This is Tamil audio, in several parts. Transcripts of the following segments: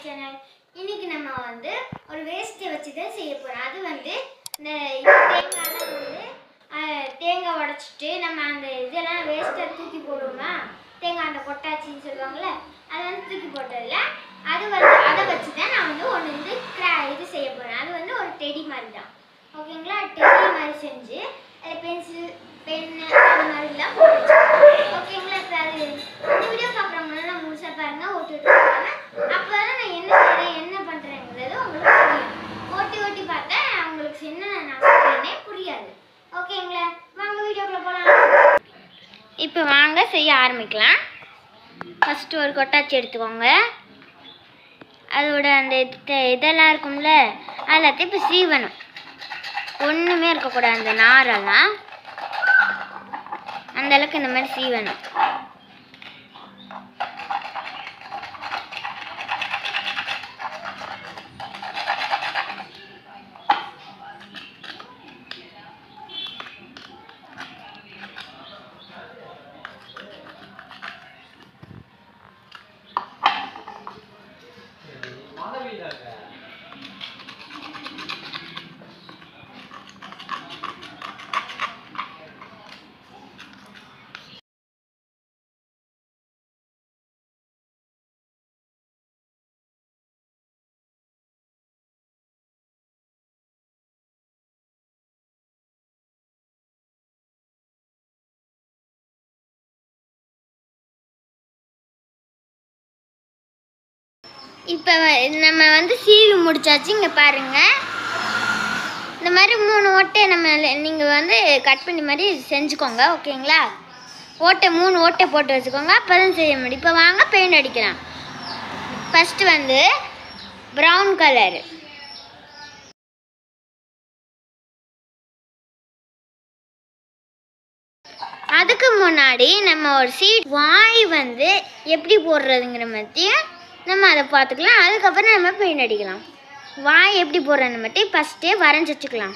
சேனல். இன்னைக்கு நம்ம வந்து ஒரு வேஸ்ட்டை வச்சு தான் செய்ய போறோம். அது வந்து இந்த தேங்காய்லாம் வந்து தேங்காய் உடைச்சிட்டு நம்ம அந்த இதெல்லாம் வேஸ்ட்டை தூக்கி போடுவோமா, தேங்காய் அந்த கொட்டாச்சின்னு சொல்லுவாங்கள்ல, அதை வந்து தூக்கி போட்டதில்ல. அது வந்து அதை வச்சு தான் நான் வந்து ஒன்று வந்து இது செய்ய போகிறேன். அது வந்து ஒரு டெடி மாதிரி தான், ஓகேங்களா? டெடி மாதிரி செஞ்சு அதில் பென்சில் பென்னு அந்த மாதிரிலாம் போட்டு வச்சுருக்கேன், ஓகேங்களா? இப்போ அது இந்த வீடியோ பார்க்குறவங்களாம் முழுசாக பாருங்கள், ஓட்டி ஓட்டி பாருங்க. அப்போ தான் நான் என்ன செய்கிறேன் என்ன பண்ணுறேங்கிறது உங்களுக்கு புரியும். ஓட்டி ஓட்டி பார்த்தா அவங்களுக்கு என்ன நான் செய்கிறேனே புரியாது, ஓகேங்களா? வாங்க வீடியோக்குள்ளே போகலாம். இப்போ வாங்க செய்ய ஆரம்பிக்கலாம். ஃபஸ்ட்டு ஒரு கொட்டாச்சி எடுத்துக்கோங்க. அதோட அந்த இதெல்லாம் இருக்கும்ல, எல்லாத்தையும் இப்போ சீவணும். ஒன்றுமே இருக்கக்கூடாது, அந்த நாரெல்லாம் அந்தளவுக்கு இந்த மாதிரி சீவணும். இப்போ நம்ம வந்து சீவி முடிச்சாச்சு. இங்கே பாருங்கள், இந்த மாதிரி 3 ஓட்டை நீங்கள் வந்து கட் பண்ணி மாதிரி செஞ்சுக்கோங்க, ஓகேங்களா? 3 ஓட்டை போட்டு வச்சுக்கோங்க, அப்போ தான் செய்ய முடியும். இப்போ வாங்க பெயிண்ட் அடிக்கலாம். ஃபஸ்ட்டு வந்து ப்ரௌன் கலரு, அதுக்கு முன்னாடி நம்ம ஒரு வாய் வந்து எப்படி போடுறதுங்கிற பற்றியும் நம்ம அதை பார்த்துக்கலாம். அதுக்கப்புறம் நம்ம பெயிண்ட் அடிக்கலாம். வாய் எப்படி போடுறதுன்னு மட்டும் ஃபஸ்ட்டே வரைஞ்சி வச்சுக்கலாம்.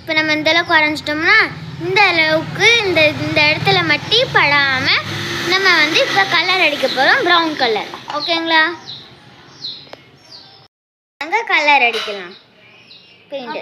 இப்போ நம்ம இந்த அளவுக்கு வரைஞ்சிட்டோம்னா, இந்த அளவுக்கு இந்த இடத்துல மட்டும் படாமல் நம்ம வந்து இப்போ கலர் அடிக்க போகிறோம், ப்ரௌன் கலர், ஓகேங்களா? அங்கே கலர் அடிக்கலாம். பெயிண்ட்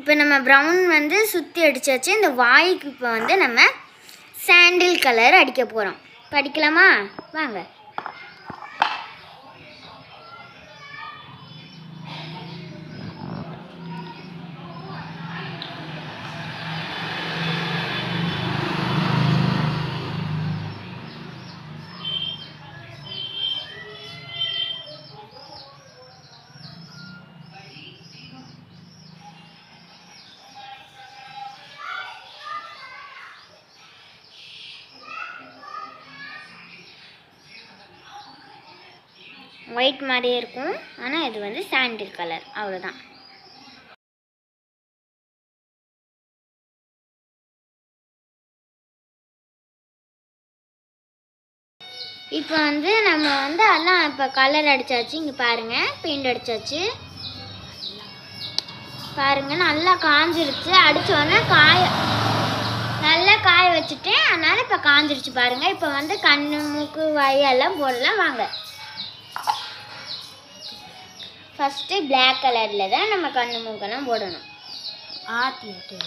இப்போ நம்ம ப்ரௌன் வந்து சுற்றி அடித்தாச்சு. இந்த வாய்க்கு இப்போ வந்து நம்ம சாண்டில் கலர் அடிக்க போகிறோம். இப்போ அடிக்கலாமா? வாங்க. ஒயிட் மாதிரியே இருக்கும், ஆனால் இது வந்து சாண்டில் கலர், அவ்வளோதான். இப்போ வந்து நம்ம வந்து எல்லாம் இப்போ கலர் அடித்தாச்சு. இங்கே பாருங்கள், பெயிண்ட் அடித்தாச்சு பாருங்கள். நல்லா காஞ்சிருச்சு. அடித்தோடனே நல்லா காய வச்சுட்டேன். அதனால் இப்போ காஞ்சிருச்சு பாருங்கள். இப்போ வந்து கண், மூக்கு, வாயெல்லாம் போடலாம் வாங்க. ஃபஸ்ட்டு பிளாக் கலரில் தான் நம்ம கண், மூக்கெல்லாம் போடணும். ஆத்திட்டு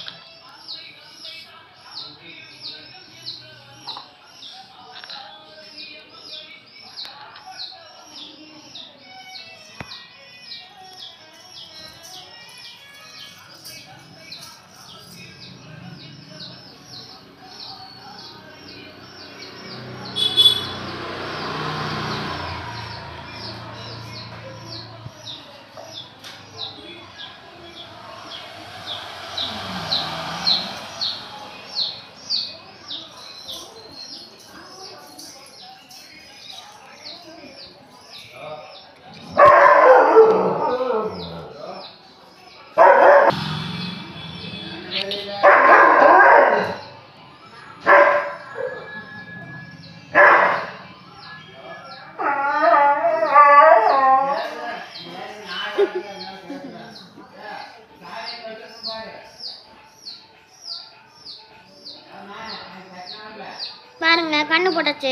பாருங்க, கண்ணு போட்டாச்சு.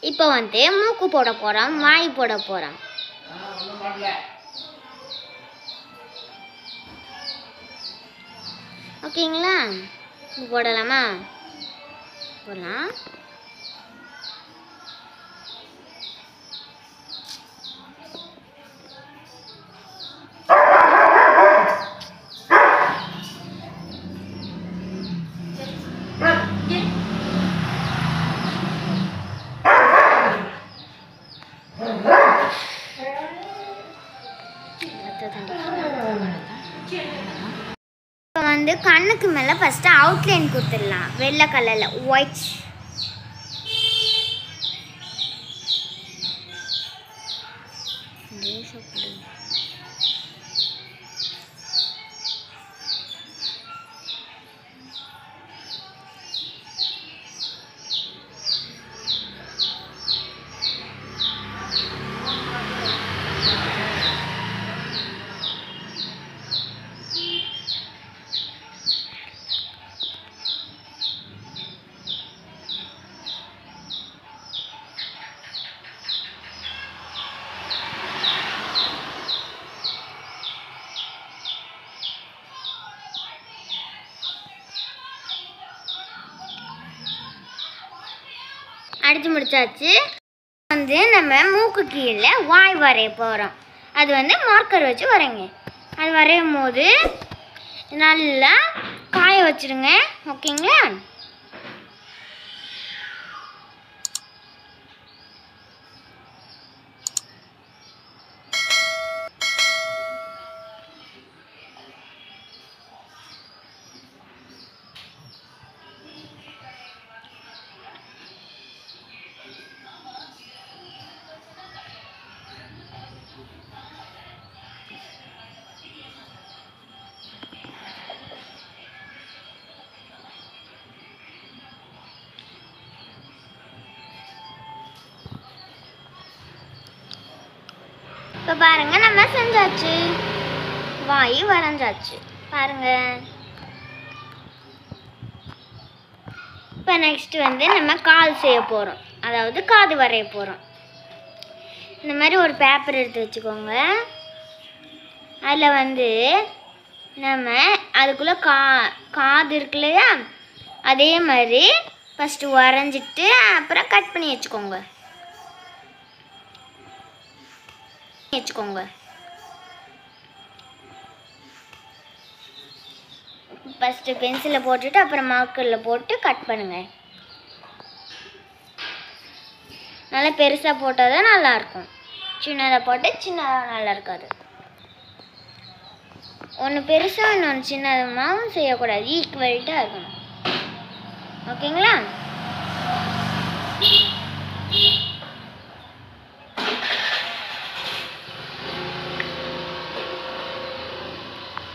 இப்போ வந்து மூக்கு போட போகிறோம், வாய் போட போகிறோம். ஓகேங்களா? போடலாமா? போடலாம். இப்போ வந்து கண்ணுக்கு மேலே ஃபஸ்ட்டு அவுட்லைன் கொடுத்துடலாம். வெள்ளை கலரில் ஒயிட். அடித்து முடிச்சாச்சு. வந்து நம்ம மூக்கு கீழே வாய் வரைய போகிறோம். அது வந்து மார்க்கர் வச்சு வரைங்க. அது வரையும் போது நல்லா காய வச்சுருங்க. ஓகேங்களா? இப்போ பாருங்கள், நம்ம செஞ்சாச்சு. வாய் வரைஞ்சாச்சு பாருங்கள். இப்போ நெக்ஸ்ட்டு வந்து நம்ம கால் செய்ய போகிறோம். அதாவது காது வரைய போகிறோம். இந்த மாதிரி ஒரு பேப்பர் எடுத்து வச்சுக்கோங்க. அதில் வந்து நம்ம அதுக்குள்ளே காது இருக்கு இல்லையா, அதே மாதிரி ஃபஸ்ட்டு வரைஞ்சிட்டு அப்புறம் கட் பண்ணி வச்சுக்கோங்க. ஃபஸ்ட்டு பென்சிலை போட்டுட்டு அப்புறம் மார்க்கரில் போட்டு கட் பண்ணுங்கள். நல்லா பெருசாக போட்டால் தான் நல்லாயிருக்கும். சின்னதாக போட்டு சின்னதாக நல்லா இருக்காது. ஒன்று பெருசாக இன்னொன்று சின்னதமாகவும் செய்யக்கூடாது. ஈக்குவல்ட்டாக இருக்கணும். ஓகேங்களா?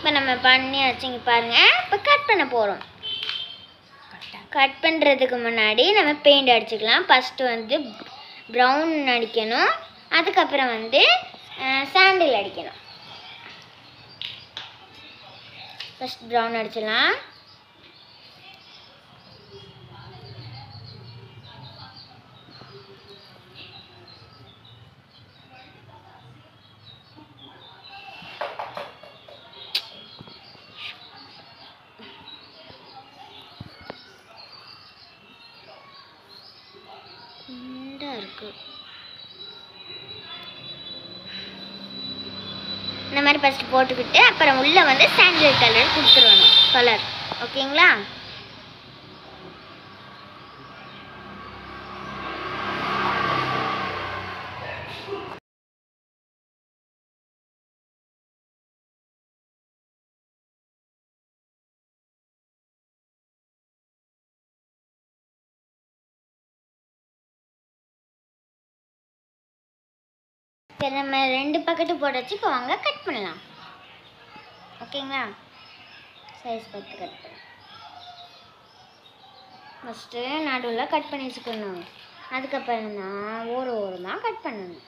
இப்போ நம்ம பண்ணியாச்சு. இங்கே பாருங்கள். இப்போ கட் பண்ண போகிறோம். கட் பண்ணுறதுக்கு முன்னாடி நம்ம பெயிண்ட் அடிச்சுக்கலாம். ஃபஸ்ட்டு வந்து ப்ரௌன் அடிக்கணும். அதுக்கப்புறம் வந்து சாண்டில் அடிக்கணும். ஃபஸ்ட் ப்ரௌன் அடிச்சிடலாம். இருக்கு இந்த மாதிரி ஃபஸ்ட்டு போட்டுக்கிட்டு அப்புறம் உள்ளே வந்து சாண்டில் கலர் கொடுத்துருவணும் கலர். ஓகேங்களா? சரி, நம்ம 2 பக்கெட்டு போட்டாச்சு. இப்போ வாங்க கட் பண்ணலாம். ஓகேங்களா? சைஸ் பார்த்து கட் பண்ணலாம். ஃபஸ்ட்டு நடுவில் கட் பண்ணி வச்சுக்கணும். அதுக்கப்புறம் தான் ஓரமாக கட் பண்ணணும்.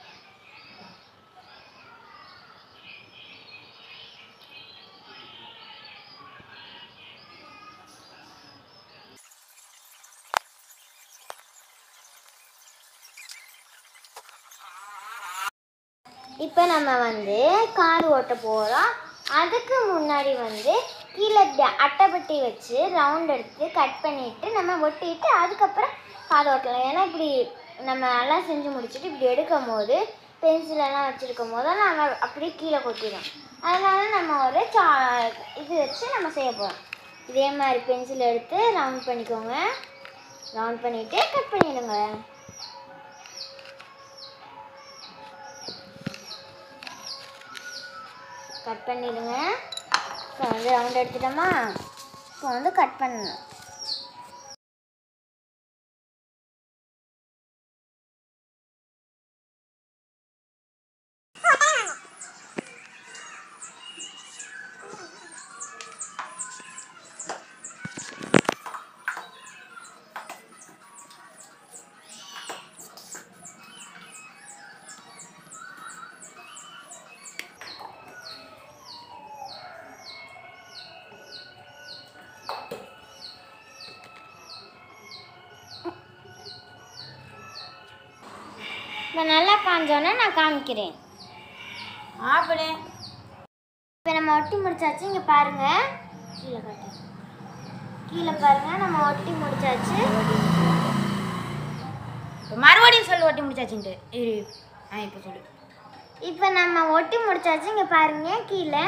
இப்போ நம்ம வந்து கார் ஓட்ட போகிறோம். அதுக்கு முன்னாடி வந்து கீழே அட்டைப்பட்டி வச்சு ரவுண்ட் எடுத்து கட் பண்ணிவிட்டு நம்ம ஒட்டிட்டு அதுக்கப்புறம் கார் ஓட்டலாம். ஏன்னா இப்படி நம்ம எல்லாம் செஞ்சு முடிச்சுட்டு இப்படி எடுக்கும் போது பென்சிலெல்லாம் வச்சுருக்கும் போது நம்ம அப்படியே கீழே கொட்டிடும். அதனால நம்ம ஒரு இது வச்சு நம்ம செய்ய போகிறோம். இதே மாதிரி பென்சில் எடுத்து ரவுண்ட் பண்ணிக்கோங்க. ரவுண்ட் பண்ணிவிட்டு கட் பண்ணிடுங்க. கட் பண்ணிடுங்க. இப்போ வந்து ரவுண்ட் எடுத்துட்டோமா? இப்போ வந்து கட் பண்ணணும். இப்போ நல்லா காஞ்சோன்னே நான் காமிக்கிறேன். ஆப்பனே இப்போ நம்ம ஒட்டி முடிச்சாச்சு. இங்கே பாருங்கள், கீழே காட்டு, கீழே பாருங்கள், நம்ம ஒட்டி முடிச்சாச்சு. மறுபடியும் சொல்லு ஒட்டி முடிச்சாச்சுன்ட்டு. இப்போ சொல்லு. இப்போ நம்ம ஒட்டி முடிச்சாச்சு. இங்கே பாருங்கள், கீழே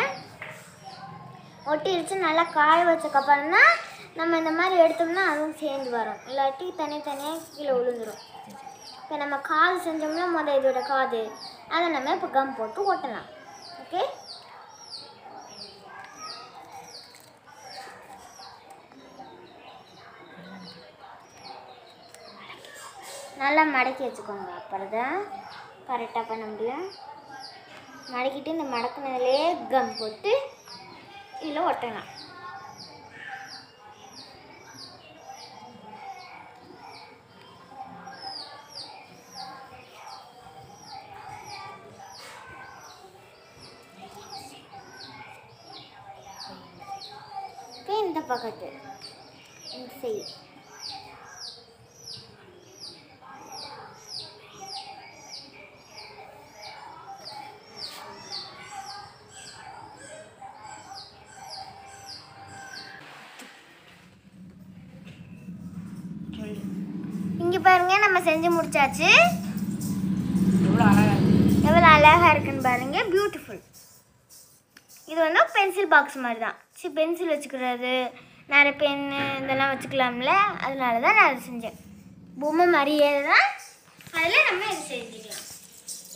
ஒட்டிடுச்சு. நல்லா காய வச்சக்கப்புறம் தான் நம்ம இந்த மாதிரி எடுத்தோம்னா அதுவும் சேர்ந்து வரும். இல்லாட்டி தனித்தனியாக கீழே விழுந்துடும். இப்போ நம்ம காது செஞ்சோம்னா இதோட காது அதை நம்ம இப்போ கம் போட்டு ஒட்டலாம். ஓகே, நல்லா மடக்கி வச்சுக்கோங்க. அப்புறம் தான் கரெக்டாக பண்ண முடியும். மடக்கிட்டு இந்த மடக்குனதுலேயே கம் போட்டு இதில் ஒட்டலாம். இந்த பக்கத்து இந்த சைடு இங்கே பாருங்க, நம்ம செஞ்சு முடிச்சாச்சு. எவ்வளோ அழகாக இருக்குன்னு பாருங்க, பியூட்டிஃபுல். இது வந்து பென்சில் பாக்ஸ் மாதிரி தான். சரி, பென்சில் வச்சுக்கிறது, நிறைய பென்னு இதெல்லாம் வச்சுக்கலாம்ல, அதனால தான் நான் அதை செஞ்சேன். பொம்மை மாதிரியே தான், அதில் நம்ம இது செஞ்சுக்கலாம்.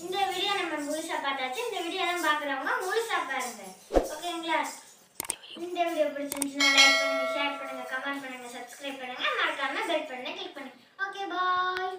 இந்த வீடியோ நம்ம முழுசாக பார்த்தாச்சு. இந்த வீடியோலாம் பார்க்குறவங்க முழுசாக பாருங்க. ஓகேங்களா? இந்த வீடியோ பிடிச்சிருந்துச்சுன்னா லைக் பண்ணுங்கள், ஷேர் பண்ணுங்கள், கமெண்ட் பண்ணுங்கள், சப்ஸ்கிரைப் பண்ணுங்கள், மறக்காமல் பெல் பட்டனை கிளிக் பண்ணுங்கள். ஓகே, பாய்.